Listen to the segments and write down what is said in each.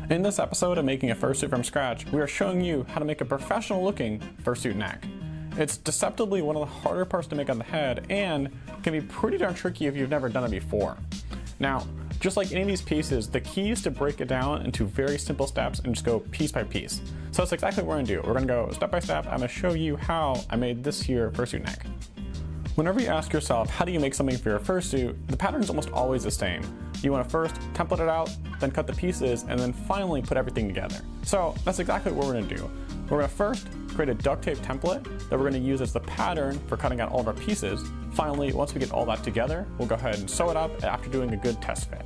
In this episode of Making a Fursuit from Scratch, we are showing you how to make a professional looking fursuit neck. It's deceptively one of the harder parts to make on the head and can be pretty darn tricky if you've never done it before. Now, just like any of these pieces, the key is to break it down into very simple steps and just go piece by piece. So that's exactly what we're gonna do. We're gonna go step by step. I'm gonna show you how I made this here fursuit neck. Whenever you ask yourself, how do you make something for your fursuit, the pattern is almost always the same. You want to first template it out, then cut the pieces, and then finally put everything together. So that's exactly what we're going to do. We're going to first create a duct tape template that we're going to use as the pattern for cutting out all of our pieces. Finally, once we get all that together, we'll go ahead and sew it up after doing a good test fit.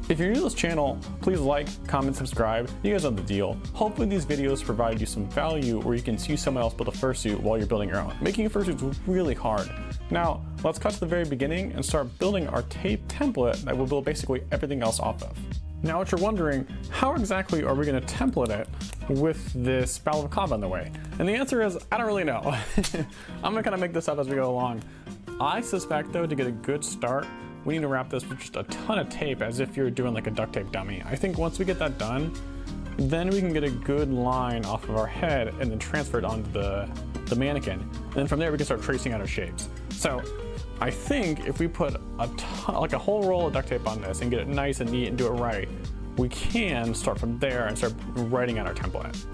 If you're new to this channel, please like, comment, subscribe. You guys know the deal. Hopefully these videos provide you some value where you can see someone else build a fursuit while you're building your own. Making a fursuit is really hard. Now, let's cut to the very beginning and start building our tape template that we'll build basically everything else off of. Now, what you're wondering, how exactly are we going to template it with this balaclava in the way? And the answer is, I don't really know. I'm going to kind of make this up as we go along. I suspect, though, to get a good start, we need to wrap this with just a ton of tape as if you're doing like a duct tape dummy. I think once we get that done, then we can get a good line off of our head and then transfer it onto the mannequin. And then from there we can start tracing out our shapes. So I think if we put a ton, like a whole roll of duct tape on this and get it nice and neat and do it right, we can start from there and start writing out our template.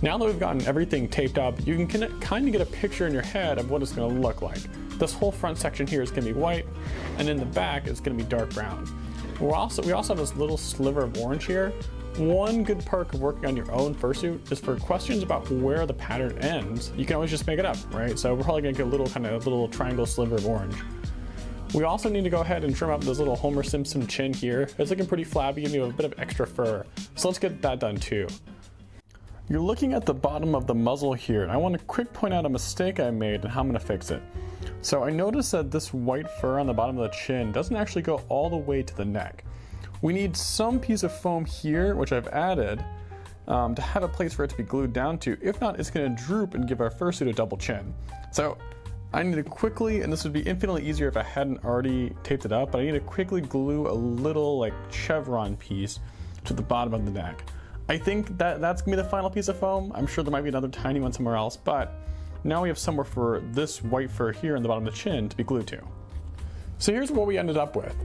Now that we've gotten everything taped up, you can kind of get a picture in your head of what it's going to look like. This whole front section here is going to be white, and in the back it's going to be dark brown. We also have this little sliver of orange here. One good perk of working on your own fursuit is for questions about where the pattern ends, you can always just make it up, right? So we're probably going to get a little triangle sliver of orange. We also need to go ahead and trim up this little Homer Simpson chin here. It's looking pretty flabby and you have a bit of extra fur. So let's get that done too. You're looking at the bottom of the muzzle here, and I want to quick point out a mistake I made and how I'm going to fix it. So I noticed that this white fur on the bottom of the chin doesn't actually go all the way to the neck. We need some piece of foam here, which I've added, to have a place for it to be glued down to. If not, it's going to droop and give our fursuit a double chin. So I need to quickly, and this would be infinitely easier if I hadn't already taped it up, but I need to quickly glue a little like chevron piece to the bottom of the neck. I think that's going to be the final piece of foam. I'm sure there might be another tiny one somewhere else, but now we have somewhere for this white fur here on the bottom of the chin to be glued to. So here's what we ended up with.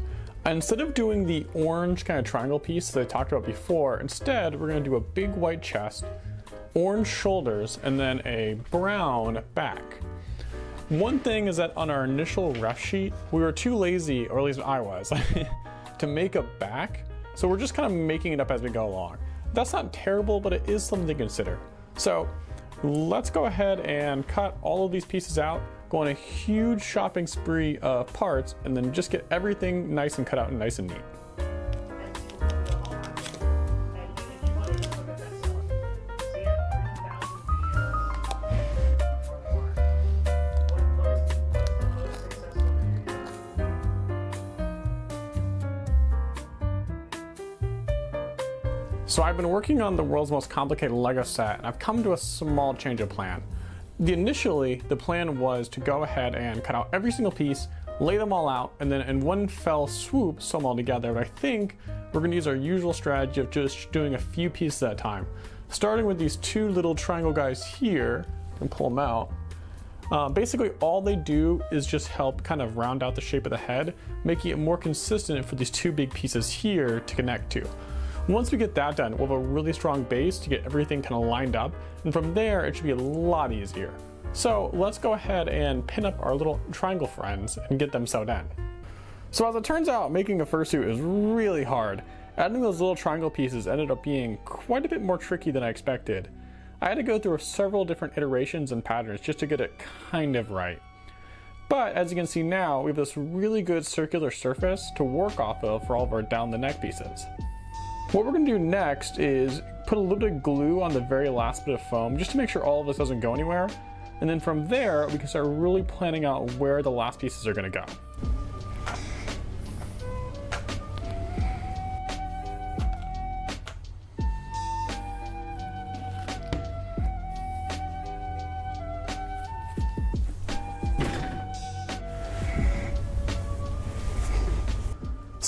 Instead of doing the orange kind of triangle piece that I talked about before, instead we're going to do a big white chest, orange shoulders, and then a brown back. One thing is that on our initial ref sheet, we were too lazy, or at least I was, to make a back. So we're just kind of making it up as we go along. That's not terrible, but it is something to consider. So let's go ahead and cut all of these pieces out, go on a huge shopping spree of parts, and then just get everything nice and cut out and nice and neat. So I've been working on the world's most complicated Lego set, and I've come to a small change of plan. Initially, the plan was to go ahead and cut out every single piece, lay them all out, and then in one fell swoop, sew them all together. But I think we're going to use our usual strategy of just doing a few pieces at a time. Starting with these two little triangle guys here, and pull them out. Basically, all they do is just help kind of round out the shape of the head, making it more consistent for these two big pieces here to connect to. Once we get that done, we'll have a really strong base to get everything kind of lined up, and from there it should be a lot easier. So let's go ahead and pin up our little triangle friends and get them sewed in. So as it turns out, making a fursuit is really hard. Adding those little triangle pieces ended up being quite a bit more tricky than I expected. I had to go through several different iterations and patterns just to get it kind of right. But as you can see now, we have this really good circular surface to work off of for all of our down the neck pieces. What we're going to do next is put a little bit of glue on the very last bit of foam just to make sure all of this doesn't go anywhere. And then from there, we can start really planning out where the last pieces are going to go.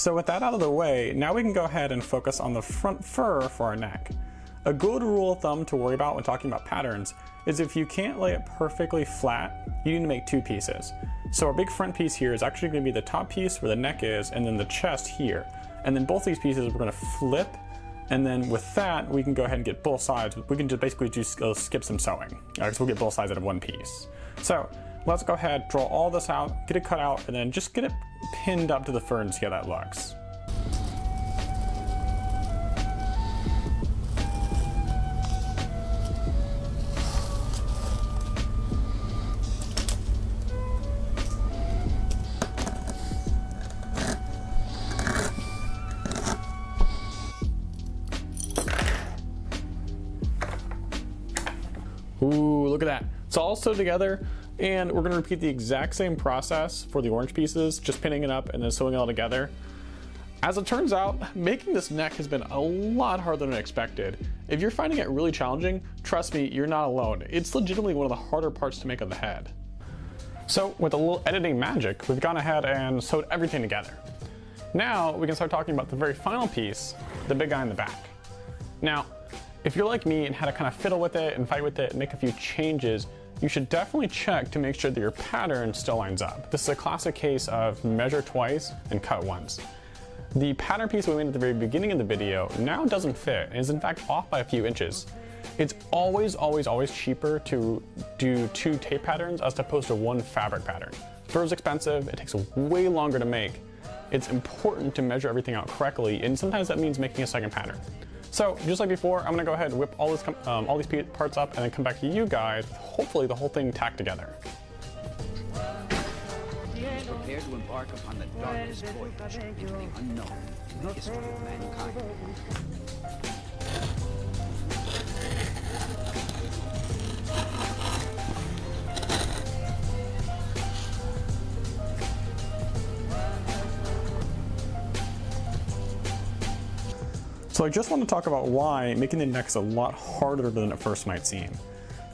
So with that out of the way, now we can go ahead and focus on the front fur for our neck. A good rule of thumb to worry about when talking about patterns is if you can't lay it perfectly flat, you need to make two pieces. So our big front piece here is actually going to be the top piece where the neck is, and then the chest here. And then both these pieces we're going to flip, and then with that we can go ahead and get both sides. We can just basically skip some sewing, because we'll get both sides out of one piece. So let's go ahead, draw all this out, get it cut out, and then just get it pinned up to the fur and see how that looks. Ooh, look at that. It's all sewed together, and we're gonna repeat the exact same process for the orange pieces, just pinning it up and then sewing it all together. As it turns out, making this neck has been a lot harder than expected. If you're finding it really challenging, trust me, you're not alone. It's legitimately one of the harder parts to make of the head. So with a little editing magic, we've gone ahead and sewed everything together. Now we can start talking about the very final piece, the big guy in the back. Now, if you're like me and had to kind of fiddle with it and fight with it and make a few changes, you should definitely check to make sure that your pattern still lines up. This is a classic case of measure twice and cut once. The pattern piece we made at the very beginning of the video now doesn't fit and is in fact off by a few inches. It's always cheaper to do two tape patterns as opposed to one fabric pattern. Fur is expensive, it takes way longer to make. It's important to measure everything out correctly, and sometimes that means making a second pattern. So just like before, I'm gonna go ahead and whip all these parts up and then come back to you guys with hopefully the whole thing tacked together. Prepare to embark upon the darkest voyage into the unknown in the history of mankind. So I just want to talk about why making the neck is a lot harder than it first might seem.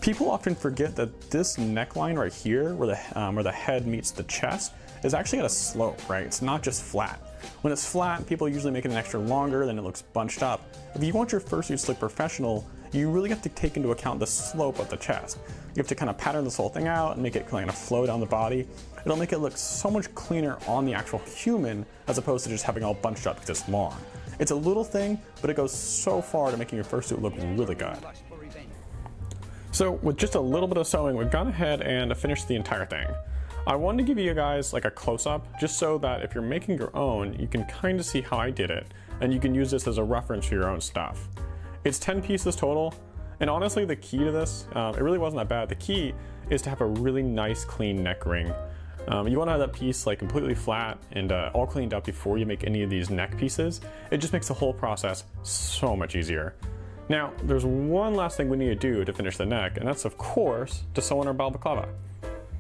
People often forget that this neckline right here, where the head meets the chest, is actually at a slope, right? It's not just flat. When it's flat, people usually make it an extra longer, then it looks bunched up. If you want your fursuits to look professional, you really have to take into account the slope of the chest. You have to kind of pattern this whole thing out and make it kind of flow down the body. It'll make it look so much cleaner on the actual human as opposed to just having it all bunched up because it's long. It's a little thing, but it goes so far to making your fursuit look really good. So with just a little bit of sewing, we've gone ahead and finished the entire thing. I wanted to give you guys like a close-up, just so that if you're making your own, you can kind of see how I did it, and you can use this as a reference for your own stuff. It's 10 pieces total, and honestly the key to this, it really wasn't that bad. The key is to have a really nice clean neck ring. You want to have that piece like completely flat and all cleaned up before you make any of these neck pieces. It just makes the whole process so much easier. Now, there's one last thing we need to do to finish the neck, and that's of course to sew on our balaclava.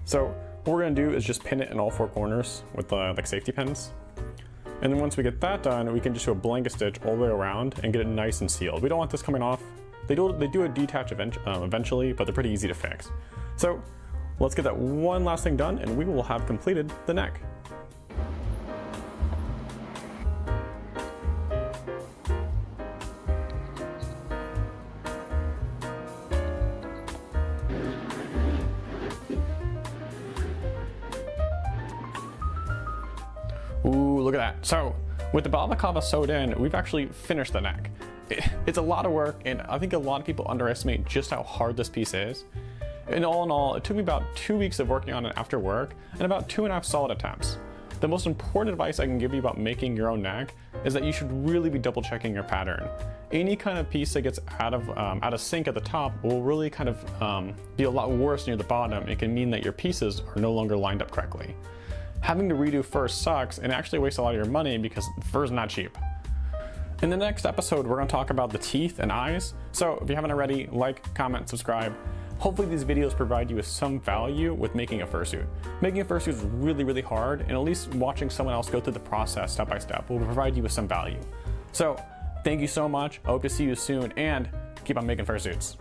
So what we're going to do is just pin it in all four corners with like safety pins. And then once we get that done, we can just do a blanket stitch all the way around and get it nice and sealed. We don't want this coming off. They do a detach eventually, but they're pretty easy to fix. So let's get that one last thing done and we will have completed the neck. Ooh, look at that. So with the balaclava sewed in, we've actually finished the neck. It's a lot of work, and I think a lot of people underestimate just how hard this piece is. And all in all, it took me about 2 weeks of working on it after work and about 2.5 solid attempts. The most important advice I can give you about making your own neck is that you should really be double checking your pattern. Any kind of piece that gets out of sync at the top will really kind of be a lot worse near the bottom. It can mean that your pieces are no longer lined up correctly. Having to redo fur sucks and actually wastes a lot of your money because fur is not cheap. In the next episode, we're going to talk about the teeth and eyes. So if you haven't already, like, comment, subscribe. Hopefully these videos provide you with some value with making a fursuit. Making a fursuit is really, really hard, and at least watching someone else go through the process step by step will provide you with some value. So thank you so much. I hope to see you soon, and keep on making fursuits.